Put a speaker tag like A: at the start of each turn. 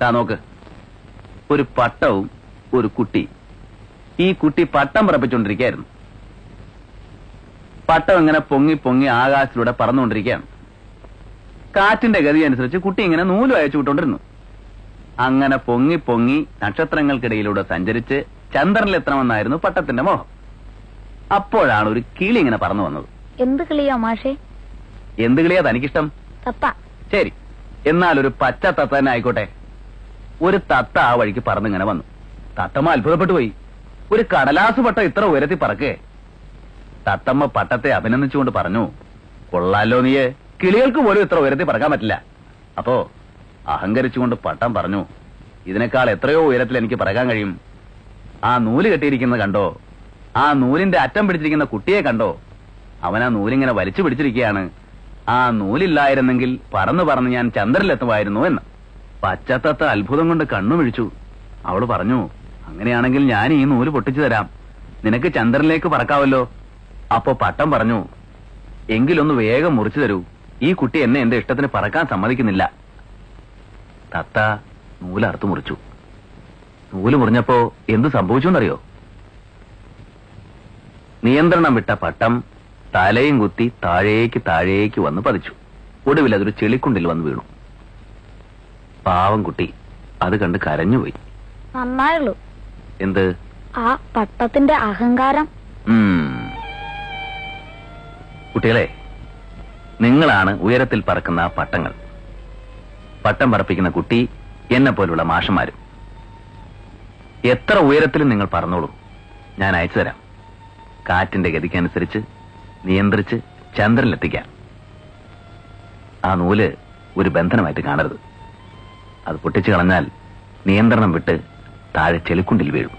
A: നോക്ക്, ഒരു പട്ടവും ഒരു കുട്ടി. ഈ കുട്ടി പട്ടം പറപ്പിച്ചുകൊണ്ടിരിക്കുകയായിരുന്നു. പട്ടം ഇങ്ങനെ പൊങ്ങി പൊങ്ങി ആകാശത്തിലൂടെ പറന്നുകൊണ്ടിരിക്കുകയാണ്. കാറ്റിന്റെ ഗതി അനുസരിച്ച് കുട്ടി ഇങ്ങനെ നൂല് അയച്ചു വിട്ടുകൊണ്ടിരുന്നു. അങ്ങനെ പൊങ്ങി പൊങ്ങി നക്ഷത്രങ്ങൾക്കിടയിലൂടെ സഞ്ചരിച്ച് ചന്ദ്രനിലെത്തണമെന്നായിരുന്നു പട്ടത്തിന്റെ മോഹം. അപ്പോഴാണ് ഒരു കിളി ഇങ്ങനെ പറന്നു വന്നത്.
B: എന്ത് കിളിയാ മാഷേ?
A: എന്ത് കിളിയാ തനിക്കിഷ്ടം?
B: തത്ത.
A: ശരി, എന്നാൽ ഒരു പച്ച തത്ത തന്നെ ആയിക്കോട്ടെ. ഒരു തത്ത ആ വഴിക്ക് പറന്നിങ്ങനെ വന്നു. തത്തമ്മ അത്ഭുതപ്പെട്ടു പോയി. ഒരു കടലാസ് പട്ടം ഇത്ര ഉയരത്തിൽ പറക്കേ? തത്തമ്മ പട്ടത്തെ അഭിനന്ദിച്ചുകൊണ്ട് പറഞ്ഞു, കൊള്ളാലോ നീയെ, കിളികൾക്ക് പോലും ഇത്ര ഉയരത്തിൽ പറക്കാൻ പറ്റില്ല. അപ്പോ അഹങ്കരിച്ചുകൊണ്ട് പട്ടം പറഞ്ഞു, ഇതിനേക്കാൾ എത്രയോ ഉയരത്തിൽ എനിക്ക് പറക്കാൻ കഴിയും. ആ നൂല് കെട്ടിയിരിക്കുന്നത് കണ്ടോ? ആ നൂലിന്റെ അറ്റം പിടിച്ചിരിക്കുന്ന കുട്ടിയെ കണ്ടോ? അവൻ ആ നൂലിങ്ങനെ വലിച്ചു പിടിച്ചിരിക്കുകയാണ്. ആ നൂലില്ലായിരുന്നെങ്കിൽ പറന്ന് പറന്ന് ഞാൻ ചന്ദ്രനിലെത്തുമായിരുന്നു എന്ന്. പച്ചത്തത്ത അത്ഭുതം കൊണ്ട് കണ്ണു മിഴിച്ചു. അവള് പറഞ്ഞു, അങ്ങനെയാണെങ്കിൽ ഞാൻ ഈ നൂല് പൊട്ടിച്ചു തരാം, നിനക്ക് ചന്ദ്രനിലേക്ക് പറക്കാവല്ലോ. അപ്പോ പട്ടം പറഞ്ഞു, എങ്കിലൊന്ന് വേഗം മുറിച്ചു തരൂ, ഈ കുട്ടി എന്നെ എന്റെ ഇഷ്ടത്തിന് പറക്കാൻ സമ്മതിക്കുന്നില്ല. തത്ത നൂലറുത്തു മുറിച്ചു. നൂല് മുറിഞ്ഞപ്പോ എന്തു സംഭവിച്ചെന്നറിയോ? നിയന്ത്രണം വിട്ട പട്ടം തലയും കുത്തി താഴേക്ക് താഴേക്ക് വന്ന് പതിച്ചു. ഒടുവിൽ അതൊരു ചെളിക്കുണ്ടിൽ വന്ന് വീണു. പാവം കുട്ടി അത് കണ്ട് കരഞ്ഞുപോയി.
B: നന്നായുള്ളൂ.
A: എന്ത്?
B: ആ പട്ടത്തിന്റെ അഹങ്കാരം.
A: കുട്ടികളെ, നിങ്ങളാണ് ഉയരത്തിൽ പറക്കുന്ന ആ പട്ടങ്ങൾ. പട്ടം പറപ്പിക്കുന്ന കുട്ടി, എന്നെ പോലുള്ള മാഷന്മാരും. എത്ര ഉയരത്തിലും നിങ്ങൾ പറന്നോളൂ, ഞാൻ അയച്ചു തരാം. കാറ്റിന്റെ ഗതിക്കനുസരിച്ച് നിയന്ത്രിച്ച് ചന്ദ്രനിലെത്തിക്കാം. ആ നൂല് ഒരു ബന്ധനമായിട്ട് കാണരുത്. അത് പൊട്ടിച്ചു കളഞ്ഞാൽ നിയന്ത്രണം വിട്ട് താഴെ ചെളിക്കുണ്ടിൽ വീഴും.